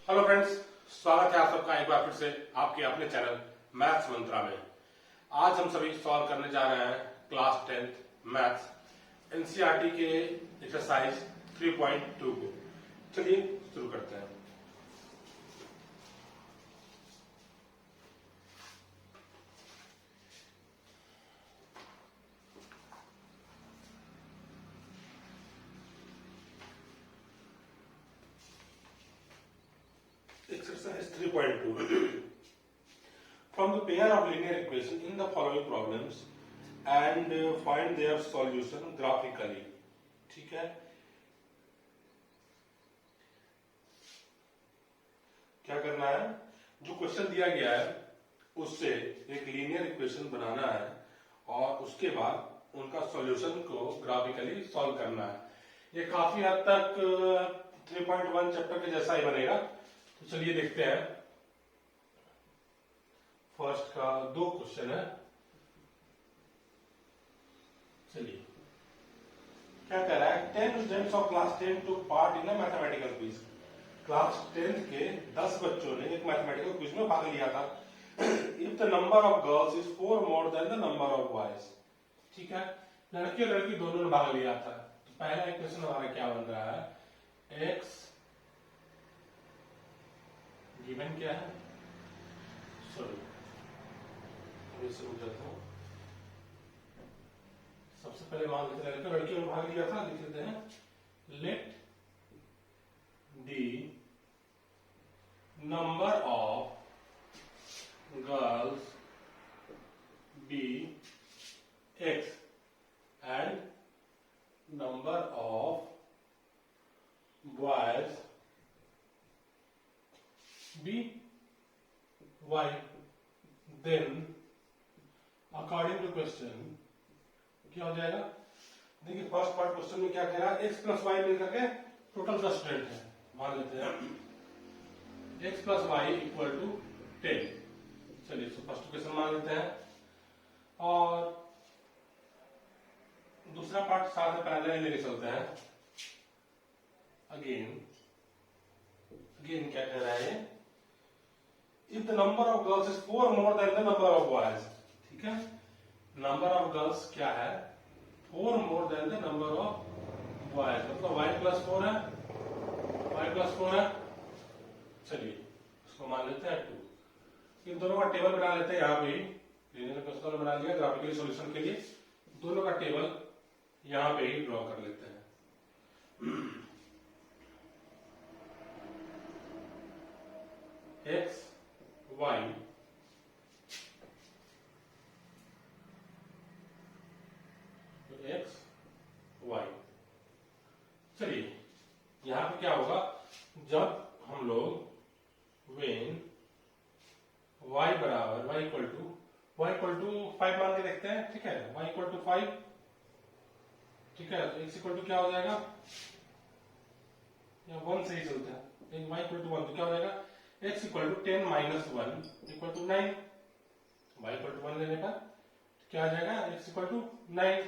Hello friends, स्वागत है आप सबका एक बार फिर से आपके अपने चैनल मैथ्स मंत्रा में। आज हम सभी सॉल्व करने जा रहे हैं क्लास 10th मैथ्स एनसीईआरटी के एक्सरसाइज 3.2 को। चलिए शुरू करते हैं। Exercise 3.2 From the pair of linear equations in the following problems and find their solution graphically। ठीक है, क्या करना है, जो क्वेश्चन दिया गया है उससे एक लीनियर इक्वेशन बनाना है और उसके बाद उनका सॉल्यूशन को ग्राफिकली सॉल्व करना है। ये काफी हद तक 3.1 चैप्टर के जैसा ही बनेगा। तो चलिए देखते हैं। फर्स्ट का दो क्वेश्चन है। चलिए, क्या कह रहा है, 10 students of class 10 took part in a mathematical quiz। Class 10 के 10 बच्चों ने एक मैथमेटिकल क्विज में भाग लिया था। If the number of girls is 4 more than the number of boys. ठीक है, लड़के और लड़की दोनों ने भाग लिया था। तो पहला इक्वेशन हमारा क्या बन रहा है, x गिवन क्या है, सॉरी समझाता हूं। सबसे पहले मान लेते हैं लड़कियों ने भाग लिया था, लिख लेते हैं let the number of girls be x and number of boys be y। Then according to question क्या हो जाएगा, देखिए फर्स्ट पार्ट क्वेश्चन में क्या कह रहा है, x प्लस वाई मिलकर के टोटल 10 स्टूडेंट है, मान लेते हैं x plus y equal to 10। चलिए फर्स्ट क्वेश्चन मान लेते हैं और दूसरा पार्ट साथ में पहले लेके चलते हैं। अगेन क्या कह रहा है, if the number of girls is 4 more than the number of boys. ठीक है, नंबर ऑफ गर्ल्स क्या है, 4 more than the number of boys, मतलब y प्लस 4 है, y प्लस 4 है। चलिए उसको मान लेते हैं 2। इन दोनों का टेबल बना लेते हैं, यहाँ पे लीनियर इक्वेशन बना लिया ग्राफिकली सॉल्यूशन के लिए। दोनों का टेबल यहाँ पे ही ड्रॉ कर लेते हैं। x y x y। चलिए यहां पे क्या होगा, जब हम लोग वेन y बराबर y इक्वल टू 5 मान के देखते हैं। ठीक है, y इक्वल टू 5। ठीक है, तो x इक्वल टू क्या हो जाएगा, या 1 से ही चलता है, लेकिन y इक्वल टू 1 तो क्या हो जाएगा, x equal to 10 minus 1 equal to 9। y equal to 1 लेने पर क्या आ जाएगा, x इक्वल टू 9।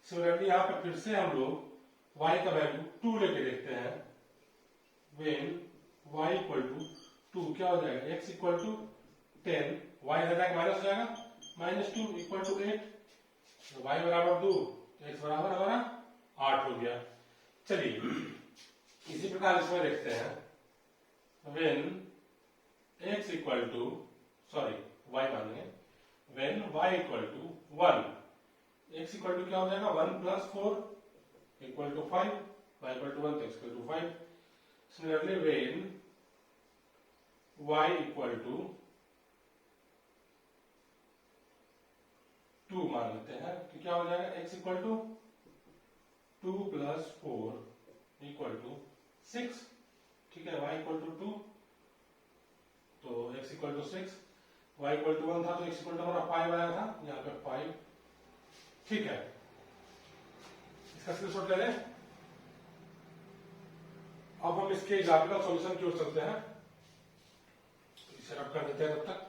सिमिलरली यहाँ पर फिर से हम लोग y का वैल्यू 2 लेके देखते हैं। वेन y इक्वल टू 2 क्या हो जाएगा, x इक्वल टू 10, y हटाकर माइनस हो जाएगा, माइनस 2 इक्वल टू 8। तो y बराबर 2, तो x बराबर हमारा 8 हो गया। चलिए इसी प्रकार इसमें देखते हैं, when x equal to sorry y मानेंगे, when y equal to 1, x equal to क्या हो जाएगा, 1 plus 4 equal to 5, y equal to 1 तो x equal to 5। Similarly when y equal to 2 मान लेते हैं, तो क्या हो जाएगा, x equal to 2 plus 4 equal to 6। ठीक है, y इक्वल टू 2 तो x equal to 6, y equal to 1 था तो x इक्वल टू हमारा 5 आया था, यहाँ पे 5। ठीक है, इसका स्क्रीनशॉट ले लें। अब हम इसके ग्राफिकल सॉल्यूशन की ओर चलते हैं, इसे रब कर देते हैं तब तक।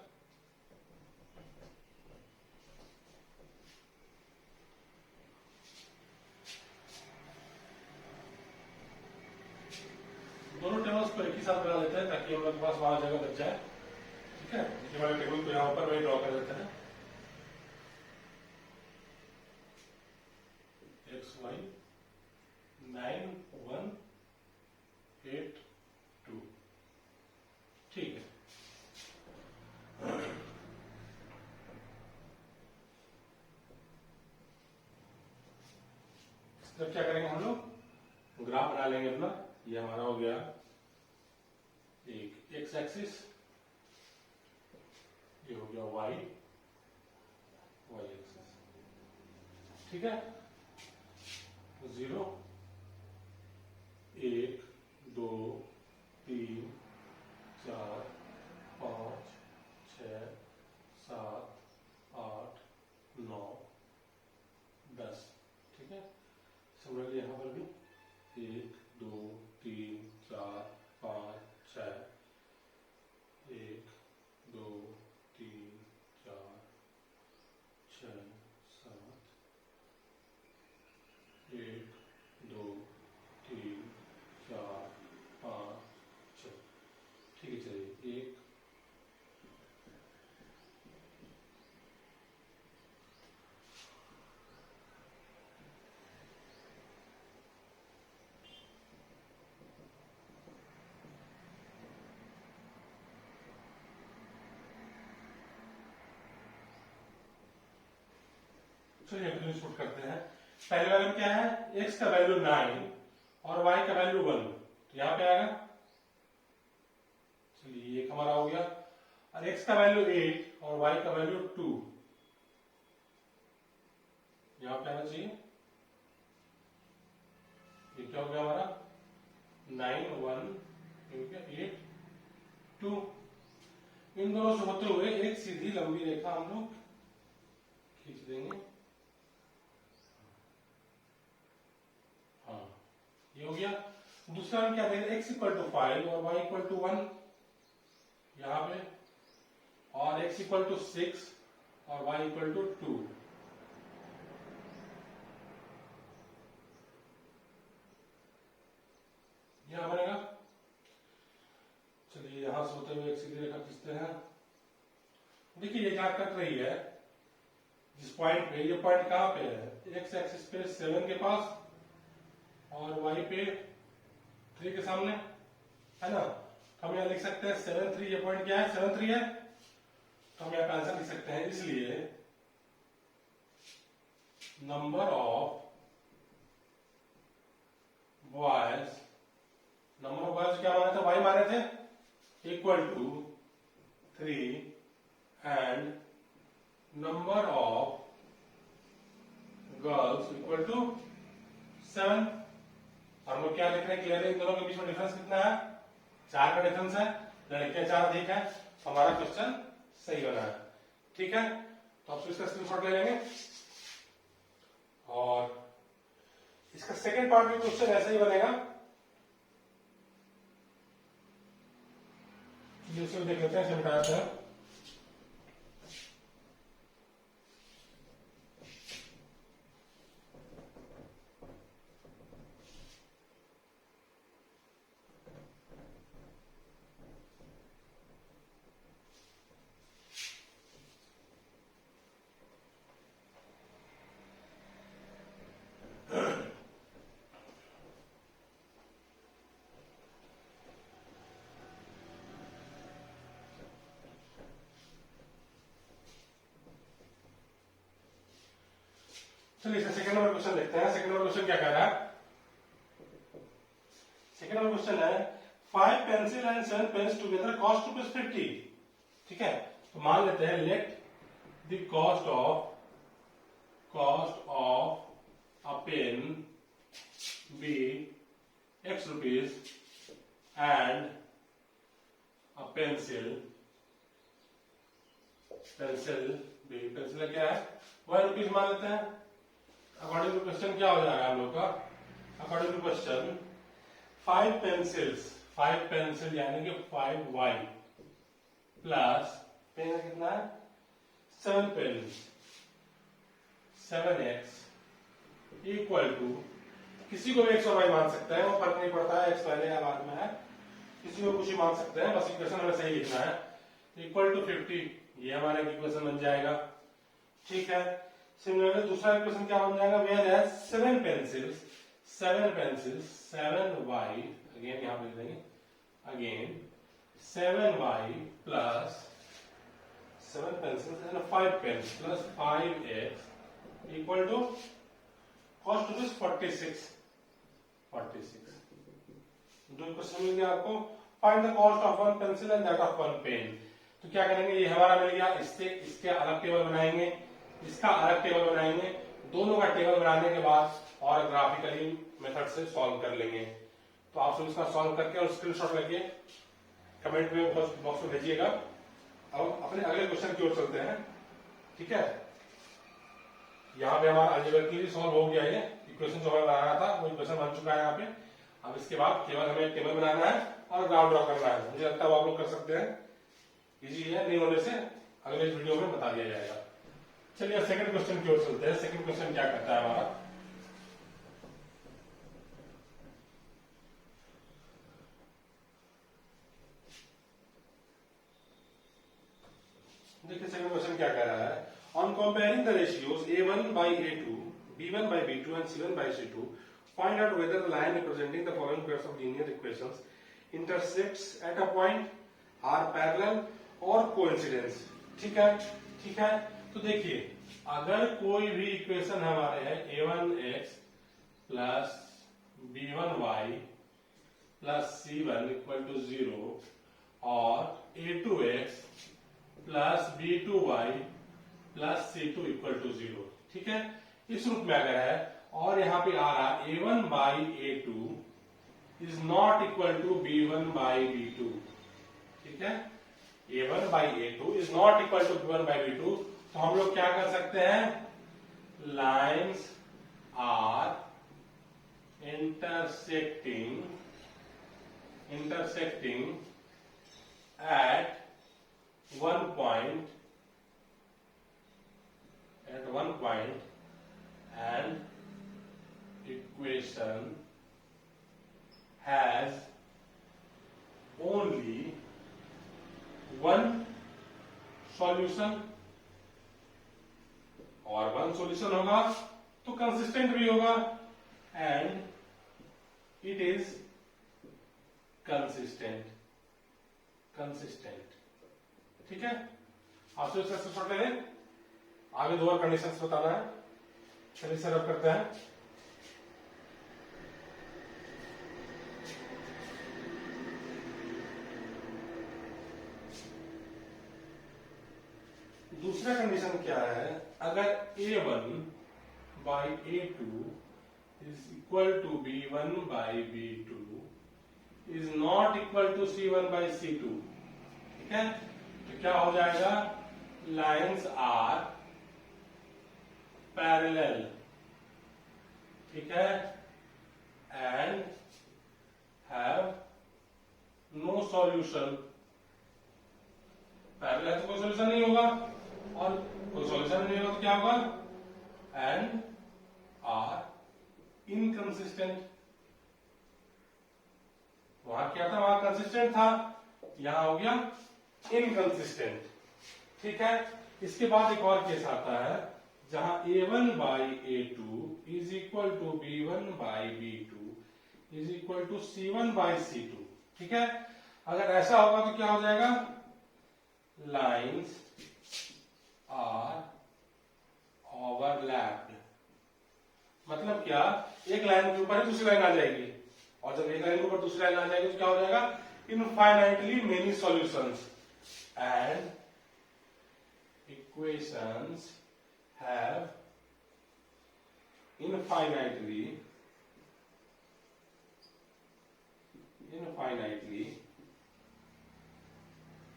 दोनों टेबल्स उसको एक ही साथ बना लेते हैं ताकि हम लोग के पास वहां जगह बच जाए। ठीक है, ये वाले टेबल को यहाँ पर वही ड्रॉ कर देते हैं। X y 9 1 8 2। ठीक है, तब क्या करेंगे हम लोग, ग्राफ बना लेंगे अपना। ये हमारा हो गया एक एक्स एक्सिस, ये हो गया वाई एक्सिस। ठीक है, 0 1 2 3 4 5 6 7 8 9 10। ठीक है, सिमिलरली यहाँ पर भी 1 2 3 4 5 6 1 2 3 4 6 7 1 2 3 4 5 6। ठीक है, चलिए एक चलिए शूट करते हैं। पहले वाले में क्या है, x का वैल्यू 9 और y का वैल्यू 1, तो यहाँ पे आएगा। चलिए एक हमारा हो गया, और x का वैल्यू 8 और y का वैल्यू 2, यहाँ पे आना चाहिए। ये क्या हो गया हमारा 9 1 8 2। इन दोनों से होते हुए एक सीधी लंबी रेखा हम लोग खींच देंगे। हाँ, ये हो गया। दूसरा हम क्या देंगे, x इक्वल टू 5 और y इक्वल टू 1 यहाँ पे, और x इक्वल टू 6 और y इक्वल टू 2। यहां बनेगा। चलिए यहां से होते हुए एक सीधी रेखा खींचते हैं। देखिए ये जहां कट रही है, जिस पॉइंट पे, ये पॉइंट कहां पे है, एक्स एक्सिस पे 7 के पास और वाई पे 3 के सामने, है ना। तो हम यहाँ लिख सकते हैं 7 3। ये पॉइंट क्या है, 7 3 है, तो हम यहाँ पे आंसर लिख सकते हैं। इसलिए number of boys, number of boys क्या माने थे, वाई माने थे, equal to 3 and number of girls equal to 7। हम लोग क्या लिख रहे हैं, क्लियर है, इन दोनों के बीच में डिफरेंस कितना है, 4 का डिफरेंस है। लड़कियां 4 अधिक है, तो हमारा क्वेश्चन सही बना है। ठीक है, तो आप इसका स्क्रीनशॉट ले लेंगे। और इसका सेकंड पार्ट भी क्वेश्चन ऐसा ही बनेगा, दूसरे देख लेते हैं, इसे मिटा देते हैं। चलिए सेकंड नंबर क्वेश्चन देखते हैं। सेकंड नंबर क्वेश्चन क्या कह रहा है, सेकंड नंबर क्वेश्चन है 5 pencil and 7 pens together cost ₹50। ठीक है, तो मान लेते हैं let the cost of a pen be X rupees and a pencil B, pencil क्या है, 1 रुपीज मान लेते हैं। अकॉर्डिंग टू क्वेश्चन क्या हो जाएगा हम लोग का, अकॉर्डिंग टू क्वेश्चन 5 पेंसिल यानी कि 5y प्लस पेन कितना है 7 पेन 7x इक्वल टू, किसी को भी x और y मान सकते हैं, वो फर्क नहीं पड़ता है, x पहले या बाद में है, किसी को कुछ ही मान सकते हैं, बस इक्वेशन हमें सही लिखना है। इक्वल टू 50 ये हमारा इक्वेशन बन जाएगा। ठीक है, सिमिलरली दूसरा इक्वेशन क्या बन जाएगा, whereas 7 pencils 7 y, again यहां पे लिख देंगे, again 7y plus 7 pencils and 5 pens plus 5x equal to cost of is 46। दो क्वेश्चन मिल गया आपको। Find the cost of one pencil and that of one pen. तो क्या करेंगे, ये हमारा मिल गया, इससे इसके अलग टेबल बनाएंगे, इसका अलग टेबल बनाएंगे, दोनों का टेबल बनाने के बाद और ग्राफिकली मेथड से सॉल्व कर लेंगे। तो आप सब इसका सॉल्व करके और स्क्रीनशॉट लेके कमेंट में बॉक्स में भेजिएगा। अब अपने अगले क्वेश्चन की ओर चलते हैं। ठीक है, यहाँ पे हमारा अलजेब्रिकली सॉल्व हो गया, ये इक्वेशन जो हमें बनाना था वो इक्वेशन बन चुका है यहाँ पे। अब इसके बाद केवल हमें टेबल बनाना है और ग्राफ ड्रॉ करना है। मुझे लगता है वो आप लोग कर सकते हैं, इजी है, नहीं होने से अगले वीडियो में बता दिया जाएगा। चलिए सेकंड क्वेश्चन की ओर चलते हैं। सेकंड क्वेश्चन क्या कहता है हमारा, देखिए सेकंड क्वेश्चन क्या कह रहा है, on comparing the ratios a1 by a2, b1 by b2 and c1 by c2, find out whether the line representing the following pairs of linear equations intersects at a point, are parallel or coincidence। ठीक है, तो देखिए अगर कोई भी equation हमारे है a1x plus b1y plus c1 equal to 0 और a2x plus b2y plus c2 equal to 0, ठीक है, इस रूप में अगर है और यहाँ पे आ रहा a1 by a2 is not equal to b1 by b2, ठीक है, a1 by a2 is not equal to b1 by b2, तो हम लोग क्या कर सकते हैं, lines are intersecting at one point and equation has only one solution, और वन सॉल्यूशन होगा तो कंसिस्टेंट भी होगा, एंड इट इज कंसिस्टेंट, ठीक है। आपसे इसका स्क्रीनशॉट ले लें, आगे दो और कंडीशंस बताना है। चलिए सर अब करते हैं। दूसरा कंडीशन क्या है, अगर a1 by a2 is equal to b1 by b2 is not equal to c1 by c2, ठीक है, तो क्या हो जाएगा, लाइन्स आर पैरेलल, ठीक है, and have no solution. Parallel तो कोई सॉल्यूशन नहीं होगा, और कोई सॉल्यूशन नहीं होगा तो क्या होगा, एंड आर इनकंसिस्टेंट। वहां क्या था, वहां कंसिस्टेंट था, यहां हो गया इनकंसिस्टेंट, ठीक है। इसके बाद एक और केस आता है जहां a1 by a2 is equal to b1 by b2 is equal to c1 by c2, ठीक है। अगर ऐसा होगा तो क्या हो जाएगा, लाइन्स आर ओवरलैप्ड। मतलब क्या, एक लाइन के ऊपर ही दूसरी लाइन आ जाएगी, और जब एक लाइन के ऊपर दूसरी लाइन आ जाएगी तो क्या हो जाएगा, infinitely many solutions, and equations have infinitely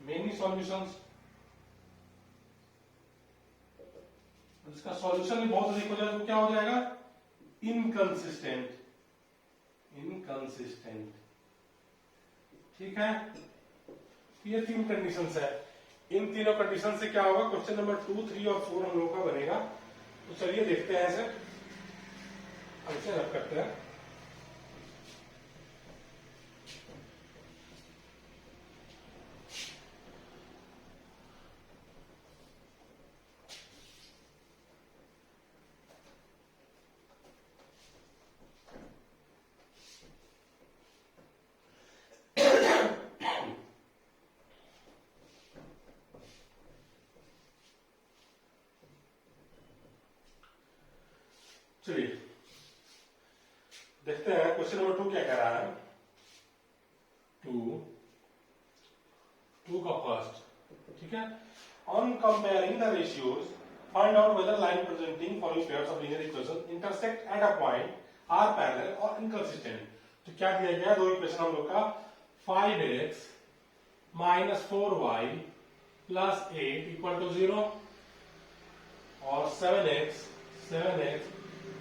many solutions। इसका सॉल्यूशन भी बहुत अधिक हो जाए तो क्या हो जाएगा, इनकंसिस्टेंट, ठीक है। ये तीन कंडीशंस है, इन तीनों कंडीशन से क्या होगा, क्वेश्चन नंबर 2, 3 और 4 हम लोगों का बनेगा। तो चलिए देखते हैं इसे, अब इसे रब करते हैं। चलिए देखते हैं क्वेश्चन नंबर 2 क्या कह रहा है। टू का फर्स्ट, ठीक है। On comparing the ratios find out whether line presenting following pairs of linear equation intersect at a point are parallel और इनकंसिस्टेंट। तो क्या दिया गया, दो इक्वेशन हम लोग का 5x minus 4y plus 8 equal to 0 और 7x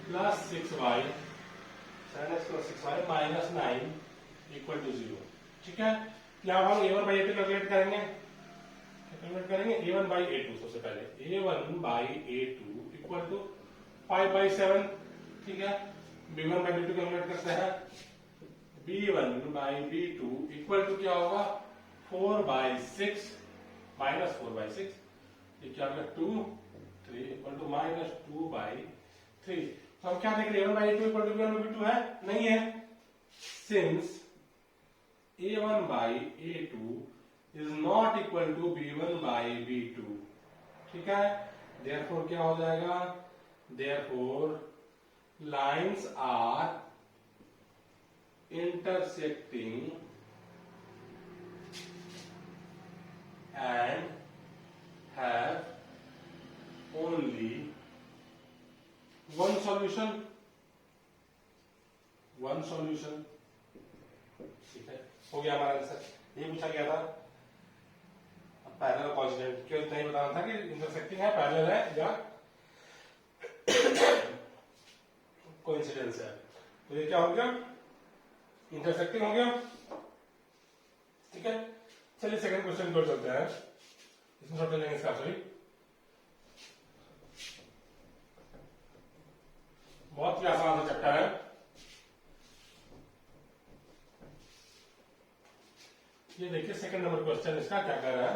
plus 6y minus 9 equal to 0, ठीक है। क्या हम a1 बाई a2 कैलकुलेट करेंगे, a1 बाई a2। सबसे पहले a1 by a2 equal to 5 by 7, ठीक है। b1 बाई b2 कैलकुलेट करते हैं, b1 by b2 equal to क्या होगा 4 बाई 6 माइनस 4 बाई 6, ये क्या होगा 2 3 इक्वल टू माइनस 2 बाई 3। तो हम क्या देख रहे हैं, a1 by a2 equal to b1 by b2 है, नहीं है। Since a1 by a2 is not equal to b1 by b2, ठीक है। देयरफॉर क्या हो जाएगा, therefore lines are intersecting and have only one solution, ठीक है। हो गया हमारा आंसर, ये पूछा गया था। पैरेलल कॉन्स्टेंट क्यों नहीं बताना था कि इंटरसेक्टिंग है, पैरेलल है या कोइंसिडेंस है। तो ये क्या हो गया, इंटरसेक्टिंग हो गया, ठीक है। चलिए सेकंड क्वेश्चन की ओर चलते हैं, इसमें शॉर्ट लेंगे इसका, सॉरी बहुत ही आसान सा चैप्टर है। ये देखिए सेकंड नंबर क्वेश्चन इसका क्या कह रहा है।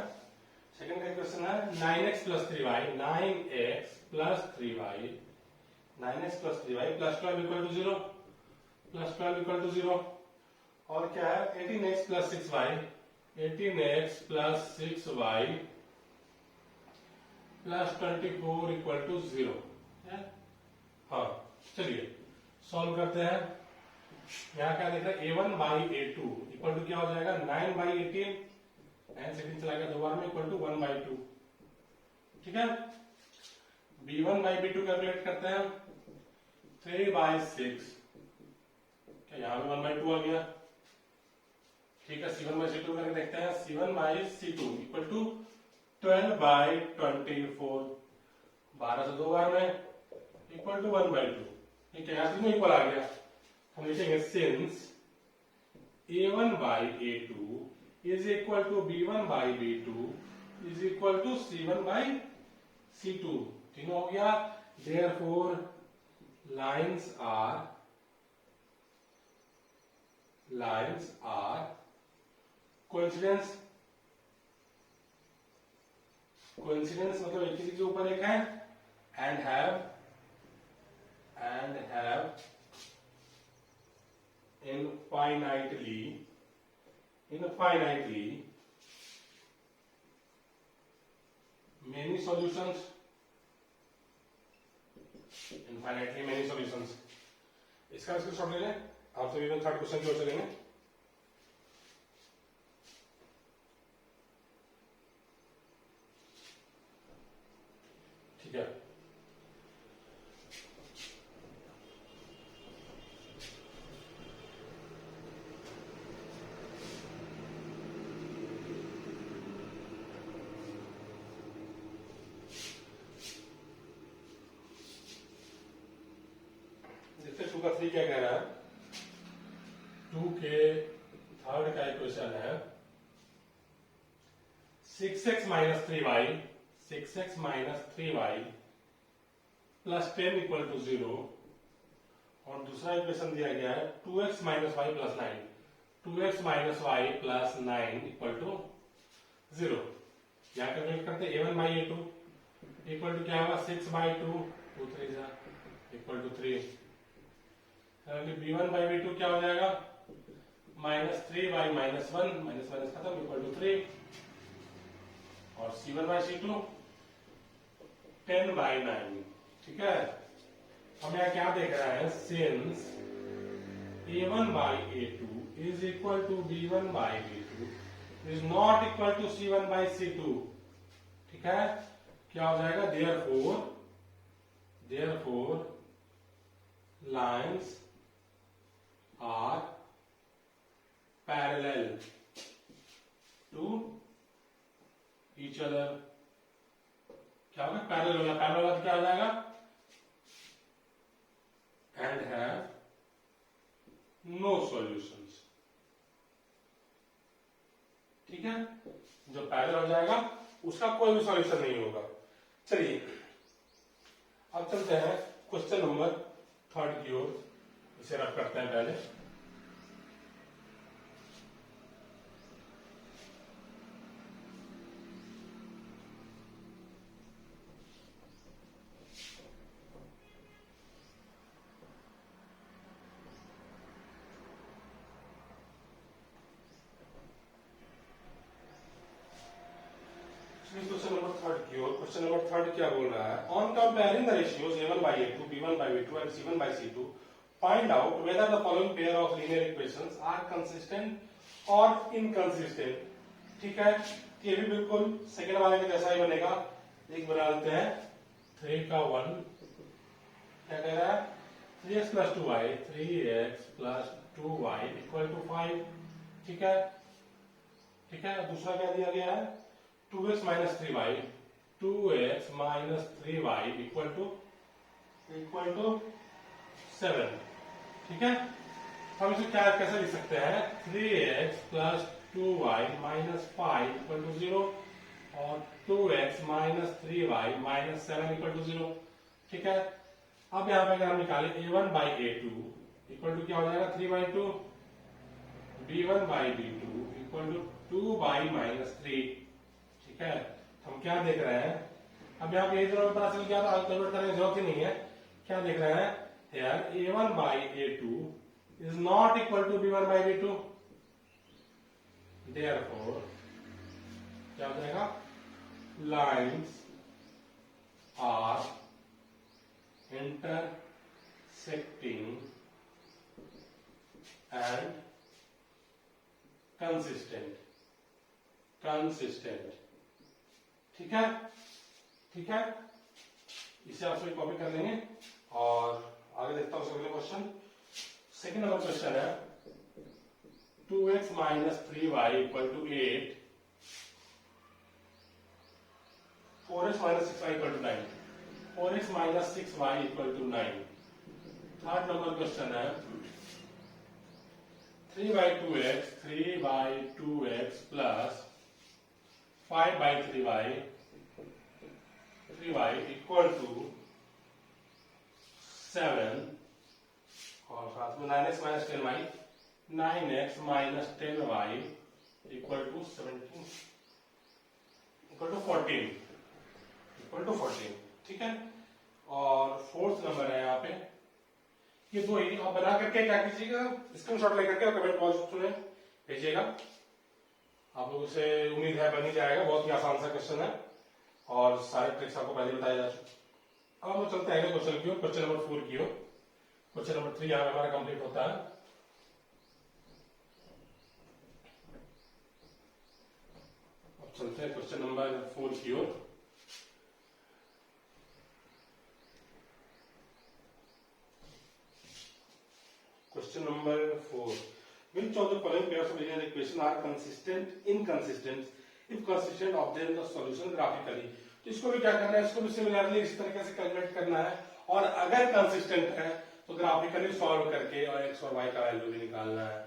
सेकंड का क्वेश्चन है 9x plus 3y, 9x plus 3y, 9x plus 3y plus 12 equal to 0, plus 12 equal to 0। और क्या है 18x plus 6y, 18x plus 6y plus 24 equal to 0 है। हाँ चलिए सॉल्व करते हैं। यहाँ क्या देख रहे हैं, a1 by a2 equal to क्या हो जाएगा 9 बाई 18, 9 सेकेंड चला गया दो बार में, इक्वल टू 1 बाई 2, ठीक है। b1 बाई b2 कैलकुलेट करते हैं, 3 बाई 6, क्या यहाँ पे 1 बाई 2 आ गया, ठीक है। c1 बाई c2 करके देखते हैं, c1 by c2 equal to 12 by 24, 12 से दो बार में इक्वल टू 1 बाई 2, ठीक है। यहाँ तीनों इक्वल आ गया। हम लिखेंगे since a1 by a2 is equal to b1 by b2 is equal to c1 by c2, तीनों हो गया। Therefore lines are coincidence, coincidence मतलब एक किसी के ऊपर एक है, and have infinitely many solutions, इसका स्क्रीनशॉट ले लें। आप सभी लोग थर्ड क्वेश्चन की ओर चलेंगे, ठीक है। टू का 3 क्या कह रहा है, 2 के थर्ड का इक्वेशन है 6x minus 3y plus 10 equal to 0, और दूसरा इक्वेशन दिया गया है 2x minus y plus 9, 2x minus y plus 9 equal to 0। यहाँ कैलकुलेट करते हैं a1 by a2 equal to क्या होगा 6 by 2, 2 3 equal to 3। b1 by b2 क्या हो जाएगा minus 3 by minus 1, minus minus खत्म इक्वल टू 3, और c1 बाई c2 10 बाई 9, ठीक है। हम यहाँ क्या देख रहे हैं, since a1 by a2 is equal to b1 by b2 is not equal to c1 by c2, ठीक है, क्या हो जाएगा, therefore lines are parallel to each other, क्या होगा, पैरेलल हो गया, पैरेलल होगा तो क्या हो जाएगा, and have no solutions, ठीक है, जो पैरेलल हो जाएगा उसका कोई भी सॉल्यूशन नहीं होगा। चलिए अब चलते हैं क्वेश्चन नंबर 3 की ओर, इसे रब करते हैं पहले। क्वेश्चन नंबर 3 क्या बोल रहा है, on comparing the ratios a1 by a2 b1 by b2 and c1 by c2 find out whether the following pair of linear equations are consistent और इनकंसिस्टेंट, ठीक है, ये भी बिल्कुल सेकंड वाले के जैसा ही बनेगा। एक बना लेते हैं 3 का 1, क्या कह रहा है, 3x plus 2y 3x plus 2y equal to 5, ठीक है, ठीक है, दूसरा क्या दिया गया है, 2x minus 3y 2x minus 3y equal to 7, ठीक है। हम इसे क्या कैसे लिख सकते हैं, 3x plus 2y minus 5 equal to 0 और 2x minus 3y minus 7 equal to 0, ठीक है। अब यहाँ पे अगर हम निकालें a1 by a2 equal to क्या हो जाएगा, 3 by 2, b1 by b2 equal to 2 by minus 3, ठीक है। हम क्या देख रहे हैं, अब यहाँ पे जरूरत पता चल गया, तो कैलकुलेट करने की जरूरत ही नहीं है। क्या देख रहे हैं, here a1 by a2 is not equal to b1 by b2, therefore क्या हो जाएगा, lines are intersecting and consistent, ठीक है, ठीक है, इसे आप सभी कॉपी कर लेंगे और आगे देखता हूं अगले क्वेश्चन। सेकंड नंबर क्वेश्चन है 2x minus 3y equal to 8, 4x minus 6y equal to 9, 4x minus 6y equal to 9। Third number question है 3 by 2x plus 5 by 3y equal to 7 और साथ में 9x minus 10y 9x minus 10y equal to 17 equal to 14, ठीक है। और fourth number है यहाँ पे, ये दो ही आप बना करके क्या कीजिएगा, स्क्रीनशॉट लेकर के कमेंट बॉक्स में भेजिएगा। आप लोगों से उम्मीद है बन ही जाएगा, बहुत ही आसान सा क्वेश्चन है और सारे ट्रिक्स आपको पहले बताए जा चुके। अब हम लोग चलते हैं क्वेश्चन की ओर, क्वेश्चन नंबर 4 की ओर। क्वेश्चन नंबर 3 यहाँ हमारा कंप्लीट होता है। अब चलते हैं क्वेश्चन नंबर 4 की ओर। Question number 4. Which of the following pairs of linear equation are consistent, inconsistent? If consistent, obtain the solution graphically. तो इसको भी क्या करना है, इसको भी सिमिलरली इस तरीके से कैलकुलेट करना है और अगर कंसिस्टेंट है तो ग्राफिकली सॉल्व करके और x और y का वैल्यू भी निकालना है,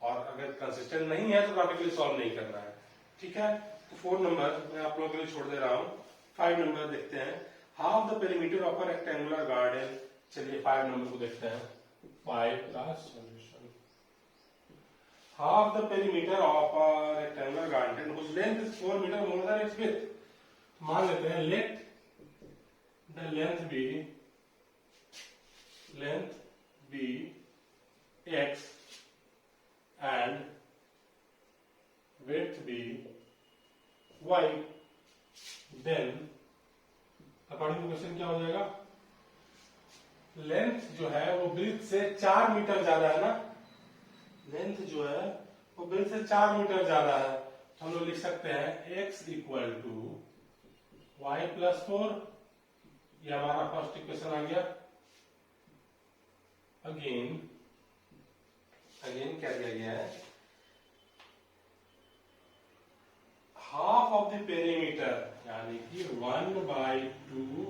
और अगर कंसिस्टेंट नहीं है तो ग्राफिकली सॉल्व नहीं करना है, ठीक है। तो 4 नंबर मैं आप लोगों के लिए छोड़ दे रहा हूँ। 5 नंबर देखते हैं, half the perimeter of a rectangular garden. चलिए 5 नंबर को देखते हैं। 5 का solution. Half the perimeter of a rectangular garden whose length is 4 meter more than its width. मान लेते हैं let the length be x and width be y. Then according to question क्या हो जाएगा, लेंथ जो है वो ब्रीथ से 4 मीटर ज्यादा है ना, लेंथ जो है वो ब्रीथ से 4 मीटर ज्यादा है, तो हम लोग लिख सकते हैं x equal to y plus 4, ये हमारा फर्स्ट इक्वेशन आ गया। अगेन क्या दिया गया है, हाफ ऑफ द पेरीमीटर, यानी कि 1/2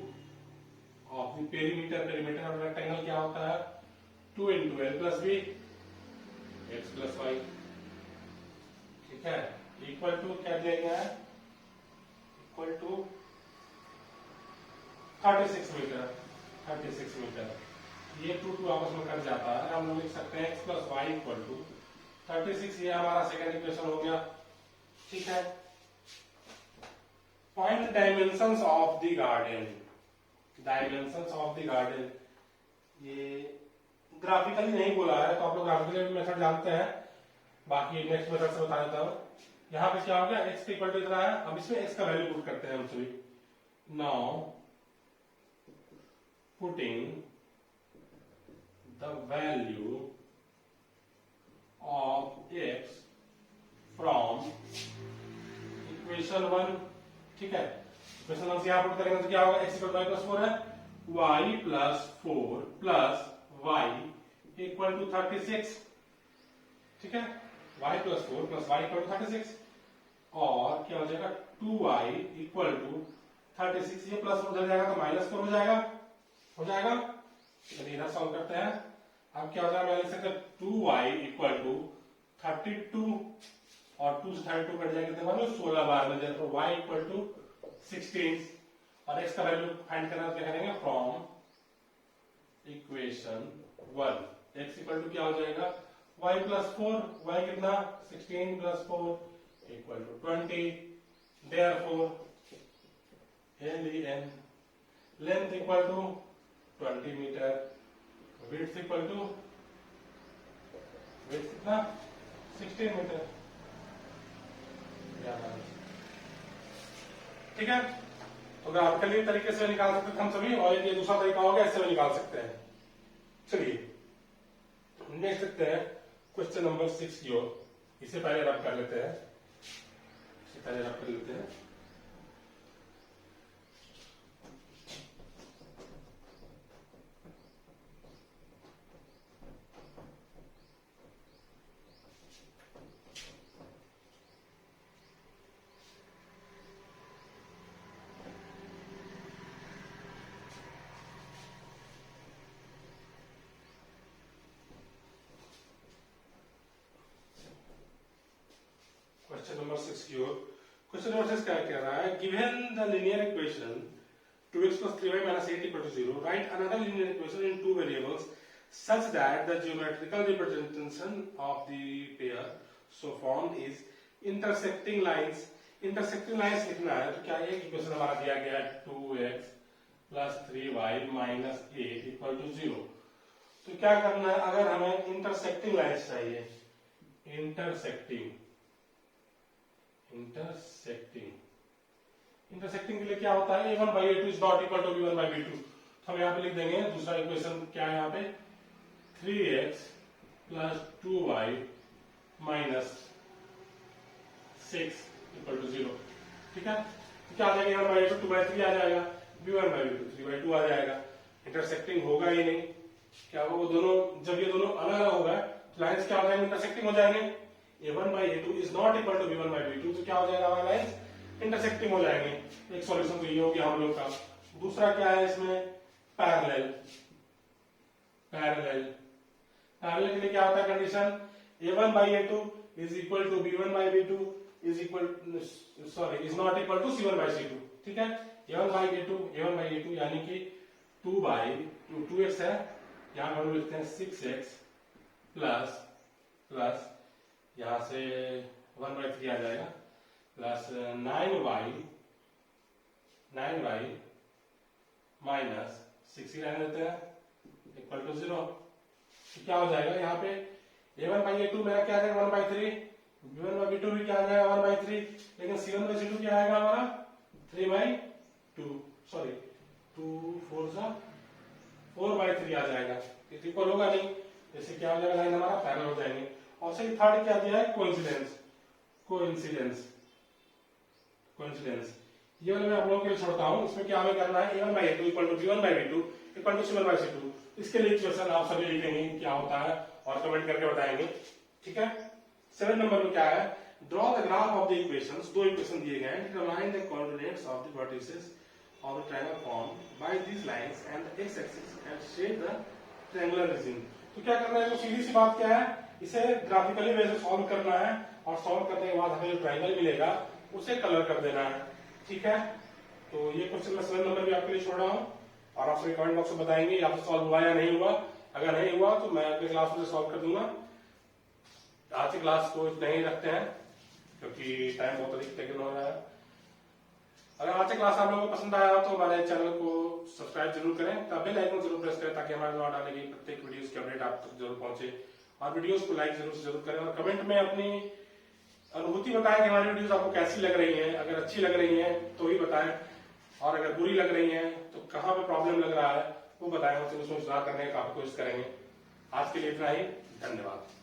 of the perimeter. Perimeter of rectangle क्या होता है, 2 into l plus b x plus y, ठीक है। इक्वल टू क्या दिया गया है, इक्वल टू 36 मीटर। 36 मीटर, ये 2 आपस में कट जाता है, हम लोग लिख सकते हैं x plus y equal to 36। ये हमारा सेकेंड इक्वेशन हो गया, ठीक है। Find dimensions of the garden. Dimensions of the garden, ये ग्राफिकली नहीं बोला है, तो आप लोग ग्राफिकली मेथड जानते हैं, बाकी नेक्स्ट मेथड से बता देता हूं। यहाँ पे क्या हो गया, x इक्वल टू इतना है, अब इसमें x का वैल्यू पुट करते हैं हम सभी। Now putting the value of x from equation 1, ठीक है। इक्वेशन 1 से यहाँ पुट करेंगे तो क्या होगा, x इक्वल y प्लस 4 है, y plus 4 plus y equal to 36, ठीक है। y plus 4 plus y equal to 36, और क्या हो जाएगा 2y इक्वल टू 36, ये प्लस उधर जाएगा तो माइनस 4 हो जाएगा। चलिए इधर सॉल्व करते हैं। अब क्या हो जाएगा, मैं लिख सकता हूं 2y इक्वल टू 32, और 2 से 32 कट जाएगा तो 16 बार में, तो y इक्वल टू 16, और x का वैल्यू फाइंड करना क्या करेंगे, from equation 1 x equal to क्या हो जाएगा, y प्लस 4, y कितना 16 plus 4 equal to 20, therefore LEN length equal to 20 metre, width equal to कितना 16 मीटर, ठीक है। तो ग्राफिकली तरीके से निकाल सकते हैं हम सभी, और ये दूसरा तरीका होगा, ऐसे भी निकाल सकते हैं। चलिए नेक्स्ट देखते हैं क्वेश्चन नंबर 6 की ओर। इसे पहले रब कर लेते हैं, क्वेश्चन नंबर 6 की ओर। क्वेश्चन नंबर 6 क्या कह रहा है, given the linear equation 2x plus 3y minus 8 equal to 0, write another linear equation in two variables such that the geometrical representation of the pair so formed is intersecting lines। intersecting lines लिखना है, तो क्या एक equation हमारा दिया गया है 2x plus 3y minus 8 equal to 0। तो क्या करना है, अगर हमें intersecting lines चाहिए, इंटरसेक्टिंग के लिए क्या होता है, a1 by a2 is not equal to b1 by b2। तो हम यहाँ पे लिख देंगे दूसरा इक्वेशन क्या है, यहाँ पे 3x plus 2y minus 6 equal to 0, ठीक है। तो क्या आ जाएगा, a1 by a2 2 by 3 आ जाएगा, b1 by b2 3 by 2 आ जाएगा। इंटरसेक्टिंग होगा ही नहीं, क्या होगा, वो दोनों जब ये दोनों अलग अलग होगा तो लाइन्स क्या हो जाएंगे, इंटरसेक्टिंग हो जाएंगे। a1 by a2 is not equal to b1 by b2, तो क्या हो जाएगा, हमारा लाइन्स इंटरसेक्टिंग हो जाएंगे। एक सॉल्यूशन तो ये हो गया हम लोग का। दूसरा क्या है इसमें, पैरेलल के लिए क्या होता है condition, a1 by a2 is equal to b1 by b2 is not equal to c1 by c2, ठीक है। a1 by a2 यानी कि 2x है, यहां हम लिखते हैं 6x प्लस यहां से 1/3 आ जाएगा, प्लस 9y माइनस 6 ही रहने देते हैं इक्वल टू 0। तो क्या हो जाएगा, यहाँ पे a1 by a2 मेरा क्या आ जाएगा 1/3, b1 by b2 भी क्या आ जाएगा 1/3, लेकिन c1 by c2 क्या आएगा हमारा 3/2, सॉरी 2 4 जा 4/3 आ जाएगा, इक्वल होगा नहीं, जैसे क्या हो जाएगा, लाइन हमारा पैरेलल हो जाएंगे। और सही थर्ड क्या दिया है, कोइंसिडेंस, कोइंसिडेंस, कोइंसिडेंस। ये वाला मैं आप लोगों के लिए छोड़ता हूँ, इसमें क्या हमें करना है, a1/a2 equal to b1/b2 equal to c1/c2। इसके लिए इक्वेशन आप सभी लिखेंगे क्या होता है और कमेंट करके बताएंगे, ठीक है। 7 नंबर में क्या है, draw the graph of the equations, दो इक्वेशन दिए गए हैं, determine the coordinates of the vertices of the triangle form by these lines and the x axis and shape the triangular region. तो क्या करना है, तो सीधी सी बात क्या है, इसे ग्राफिकली वे से सॉल्व करना है और सॉल्व करने के बाद हमें जो ट्रायंगल मिलेगा उसे कलर कर देना है, ठीक है। तो ये क्वेश्चन मैं 7 नंबर भी आपके लिए छोड़ रहा हूँ और आप सभी कमेंट बॉक्स में बताएंगे आपसे सॉल्व हुआ या नहीं हुआ। अगर नहीं हुआ तो मैं अपने क्लास में सॉल्व कर दूंगा। आज की क्लास को नहीं रखते हैं क्योंकि टाइम बहुत अधिक टेकन हो रहा है। अगर आज की क्लास आप लोगों को पसंद आया तो हमारे चैनल को सब्सक्राइब जरूर करें, तब बेल आइकन जरूर प्रेस करें ताकि हमारे द्वारा डाले गई प्रत्येक वीडियोस की अपडेट आप तक जरूर पहुंचे। और वीडियोस को लाइक जरूर करें और कमेंट में अपनी अनुभूति बताएं कि हमारी वीडियोस आपको कैसी लग रही हैं। अगर अच्छी लग रही हैं तो ही बताएं और अगर बुरी लग रही हैं तो कहाँ पे प्रॉब्लम लग रहा है वो बताएं, उसमें सुधार करने का काफी कोशिश करेंगे। आज के लिए इतना ही, धन्यवाद।